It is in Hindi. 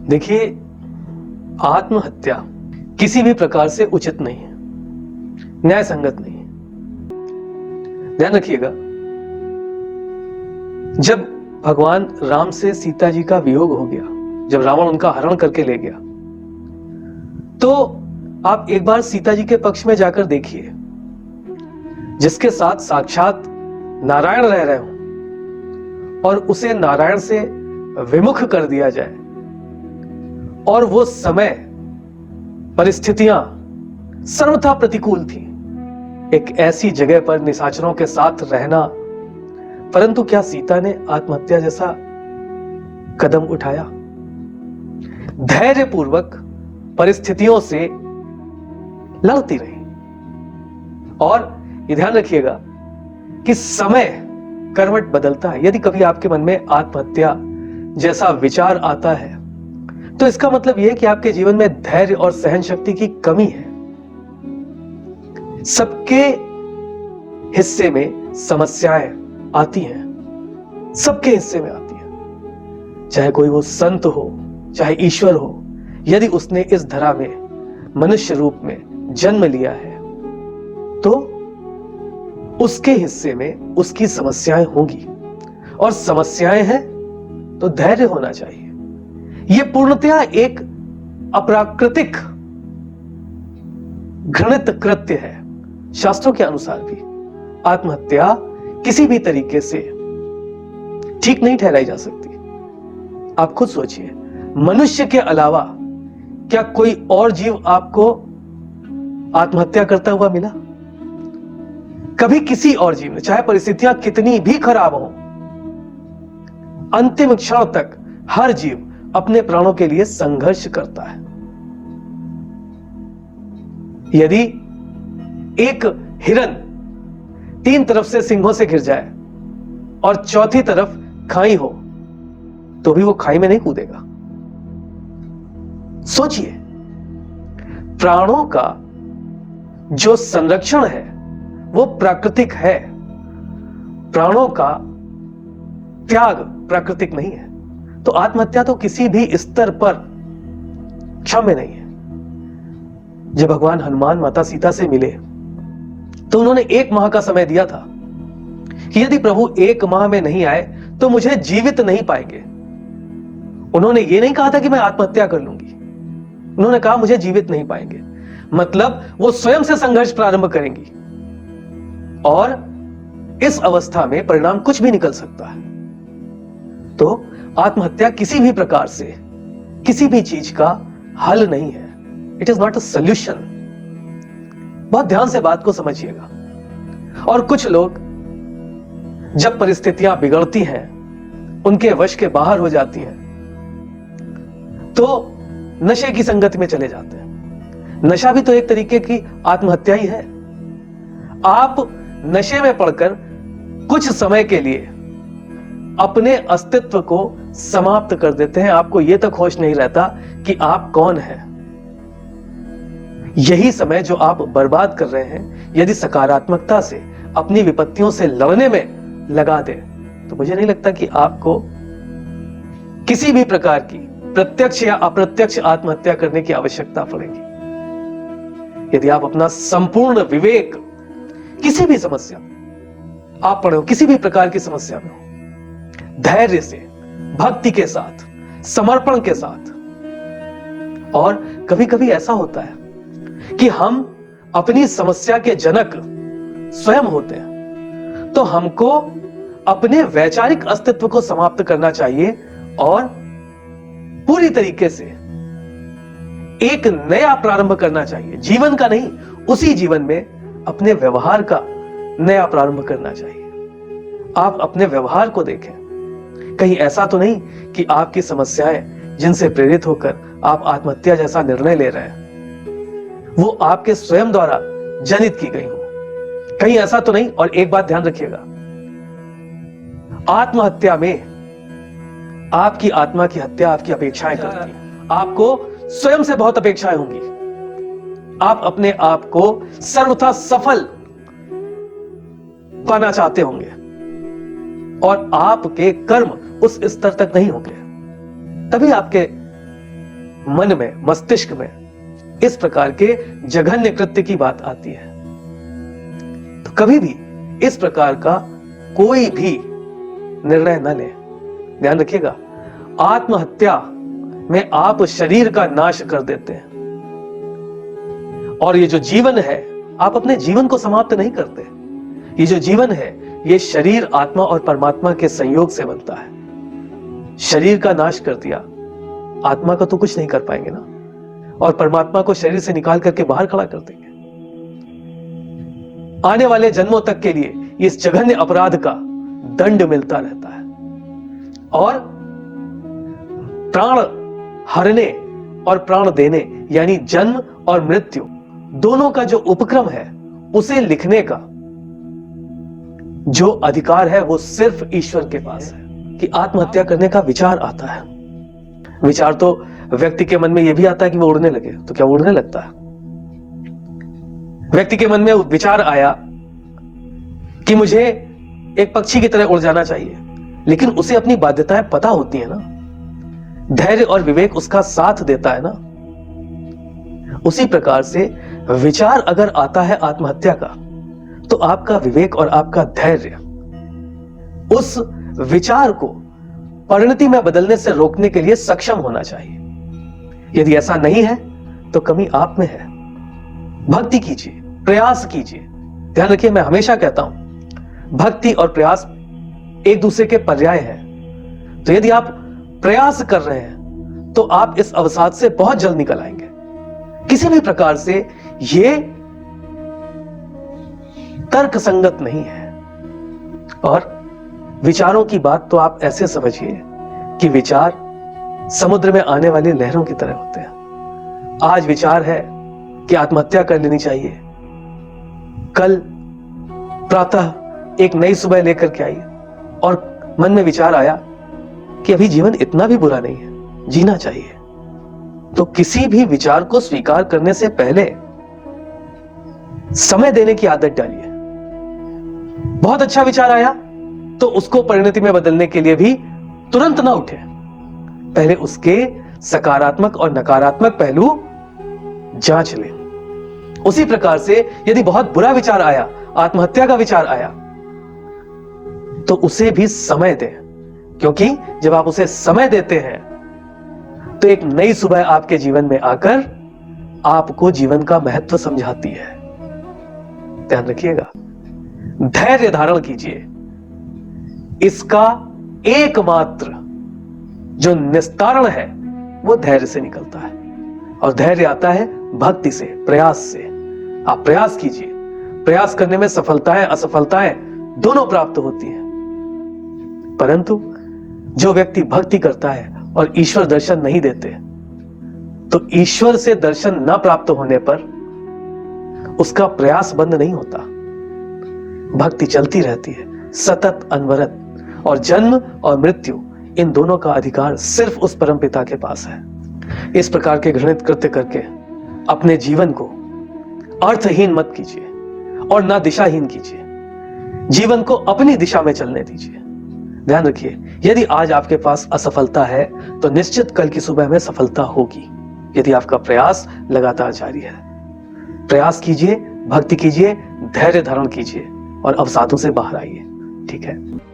देखिए, आत्महत्या किसी भी प्रकार से उचित नहीं है, न्याय संगत नहीं है। ध्यान रखिएगा, जब भगवान राम से सीता जी का वियोग हो गया, जब रावण उनका हरण करके ले गया, तो आप एक बार सीता जी के पक्ष में जाकर देखिए, जिसके साथ साक्षात नारायण रह रहे हो और उसे नारायण से विमुख कर दिया जाए, और वो समय परिस्थितियां सर्वथा प्रतिकूल थी, एक ऐसी जगह पर निशाचरों के साथ रहना, परंतु क्या सीता ने आत्महत्या जैसा कदम उठाया? धैर्यपूर्वक परिस्थितियों से लड़ती रही। और ये ध्यान रखिएगा कि समय करवट बदलता है। यदि कभी आपके मन में आत्महत्या जैसा विचार आता है, तो इसका मतलब यह है कि आपके जीवन में धैर्य और सहन शक्ति की कमी है। सबके हिस्से में समस्याएं आती हैं, सबके हिस्से में आती हैं, चाहे कोई वो संत हो, चाहे ईश्वर हो। यदि उसने इस धरा में मनुष्य रूप में जन्म लिया है, तो उसके हिस्से में उसकी समस्याएं होंगी, और समस्याएं हैं तो धैर्य होना चाहिए। यह पूर्णतया एक अप्राकृतिक घृणित कृत्य है। शास्त्रों के अनुसार भी आत्महत्या किसी भी तरीके से ठीक नहीं ठहराई जा सकती। आप खुद सोचिए, मनुष्य के अलावा क्या कोई और जीव आपको आत्महत्या करता हुआ मिला? कभी किसी और जीव ने, चाहे परिस्थितियां कितनी भी खराब हो, अंतिम क्षण तक हर जीव अपने प्राणों के लिए संघर्ष करता है। यदि एक हिरन 3 तरफ से सिंहों से घिर जाए और चौथी तरफ खाई हो, तो भी वो खाई में नहीं कूदेगा। सोचिए, प्राणों का जो संरक्षण है वो प्राकृतिक है, प्राणों का त्याग प्राकृतिक नहीं है। तो आत्महत्या तो किसी भी स्तर पर क्षम्य नहीं है। जब भगवान हनुमान माता सीता से मिले, तो उन्होंने 1 माह का समय दिया था कि यदि प्रभु 1 माह में नहीं आए तो मुझे जीवित नहीं पाएंगे। उन्होंने ये नहीं कहा था कि मैं आत्महत्या कर लूंगी, उन्होंने कहा मुझे जीवित नहीं पाएंगे। मतलब वो स्वयं से संघर्ष प्रारंभ करेंगी, और इस अवस्था में परिणाम कुछ भी निकल सकता है। तो आत्महत्या किसी भी प्रकार से किसी भी चीज का हल नहीं है। It is not a solution. बहुत ध्यान से बात को समझिएगा। और कुछ लोग जब परिस्थितियां बिगड़ती हैं, उनके वश के बाहर हो जाती हैं, तो नशे की संगति में चले जाते हैं। नशा भी तो एक तरीके की आत्महत्या ही है। आप नशे में पड़कर कुछ समय के लिए अपने अस्तित्व को समाप्त कर देते हैं। आपको यह तक होश नहीं रहता कि आप कौन हैं। यही समय जो आप बर्बाद कर रहे हैं, यदि सकारात्मकता से अपनी विपत्तियों से लड़ने में लगा दें, तो मुझे नहीं लगता कि आपको किसी भी प्रकार की प्रत्यक्ष या अप्रत्यक्ष आत्महत्या करने की आवश्यकता पड़ेगी। यदि आप अपना संपूर्ण विवेक किसी भी समस्या में आप पड़े हो, किसी भी प्रकार की समस्या में हो, धैर्य से, भक्ति के साथ, समर्पण के साथ। और कभी कभी ऐसा होता है कि हम अपनी समस्या के जनक स्वयं होते हैं, तो हमको अपने वैचारिक अस्तित्व को समाप्त करना चाहिए और पूरी तरीके से एक नया प्रारंभ करना चाहिए। जीवन का नहीं, उसी जीवन में अपने व्यवहार का नया प्रारंभ करना चाहिए। आप अपने व्यवहार को देखें, कहीं ऐसा तो नहीं कि आपकी समस्याएं जिनसे प्रेरित होकर आप आत्महत्या जैसा निर्णय ले रहे हैं, वो आपके स्वयं द्वारा जनित की गई हो। कहीं ऐसा तो नहीं। और एक बात ध्यान रखिएगा, आत्महत्या में आपकी आत्मा की हत्या आपकी अपेक्षाएं करती है। आपको स्वयं से बहुत अपेक्षाएं होंगी। आप अपने आप को सर्वथा सफल पाना चाहते होंगे, और आपके कर्म उस स्तर तक नहीं होंगे, तभी आपके मन में, मस्तिष्क में इस प्रकार के जघन्य कृत्य की बात आती है, तो कभी भी इस प्रकार का कोई भी निर्णय न लें। ध्यान रखिएगा, आत्महत्या में आप शरीर का नाश कर देते हैं, और ये जो जीवन है, आप अपने जीवन को समाप्त नहीं करते। ये जो जीवन है, ये शरीर, आत्मा और परमात्मा के संयोग से बनता है। शरीर का नाश कर दिया, आत्मा का तो कुछ नहीं कर पाएंगे ना, और परमात्मा को शरीर से निकाल करके बाहर खड़ा कर देंगे। आने वाले जन्मों तक के लिए इस जघन्य अपराध का दंड मिलता रहता है, और प्राण हरने और प्राण देने यानी जन्म और मृत्यु दोनों का जो उपक्रम है, उसे लिखने का जो अधिकार है वो सिर्फ ईश्वर के पास है। कि आत्महत्या करने का विचार आता है, विचार तो व्यक्ति के मन में यह भी आता है कि वो उड़ने लगे, तो क्या उड़ने लगता है? व्यक्ति के मन में विचार आया कि मुझे एक पक्षी की तरह उड़ जाना चाहिए, लेकिन उसे अपनी बाध्यताएं पता होती है ना, धैर्य और विवेक उसका साथ देता है ना। उसी प्रकार से विचार अगर आता है आत्महत्या का, तो आपका विवेक और आपका धैर्य उस विचार को परिणति में बदलने से रोकने के लिए सक्षम होना चाहिए। यदि ऐसा नहीं है तो कमी आप में है। भक्ति कीजिए, प्रयास कीजिए। ध्यान रखिए, मैं हमेशा कहता हूं भक्ति और प्रयास एक दूसरे के पर्याय हैं। तो यदि आप प्रयास कर रहे हैं तो आप इस अवसाद से बहुत जल्द निकल आएंगे। किसी भी प्रकार से ये तर्क संगत नहीं है। और विचारों की बात तो आप ऐसे समझिए कि विचार समुद्र में आने वाली लहरों की तरह होते हैं। आज विचार है कि आत्महत्या कर लेनी चाहिए, कल प्रातः एक नई सुबह लेकर के आई और मन में विचार आया कि अभी जीवन इतना भी बुरा नहीं है, जीना चाहिए। तो किसी भी विचार को स्वीकार करने से पहले समय देने की आदत डालिए। बहुत अच्छा विचार आया तो उसको परिणति में बदलने के लिए भी तुरंत ना उठे, पहले उसके सकारात्मक और नकारात्मक पहलू जांच लें। उसी प्रकार से यदि बहुत बुरा विचार आया, आत्महत्या का विचार आया, तो उसे भी समय दें, क्योंकि जब आप उसे समय देते हैं तो एक नई सुबह आपके जीवन में आकर आपको जीवन का महत्व समझाती है। ध्यान रखिएगा, धैर्य धारण कीजिए। इसका एकमात्र जो निस्तारण है वो धैर्य से निकलता है, और धैर्य आता है भक्ति से, प्रयास से। आप प्रयास कीजिए, प्रयास करने में सफलताएं असफलताएं दोनों प्राप्त होती हैं। परंतु जो व्यक्ति भक्ति करता है और ईश्वर दर्शन नहीं देते, तो ईश्वर से दर्शन न प्राप्त होने पर उसका प्रयास बंद नहीं होता, भक्ति चलती रहती है सतत अनवरत। और जन्म और मृत्यु इन दोनों का अधिकार सिर्फ उस परमपिता के पास है। इस प्रकार के घृणित कृत्य करके अपने जीवन को अर्थहीन मत कीजिए और ना दिशाहीन कीजिए। जीवन को अपनी दिशा में चलने दीजिए। ध्यान रखिए, यदि आज आपके पास असफलता है तो निश्चित कल की सुबह में सफलता होगी, यदि आपका प्रयास लगातार जारी है। प्रयास कीजिए, भक्ति कीजिए, धैर्य धारण कीजिए और अवसादों से बाहर आइए। ठीक है।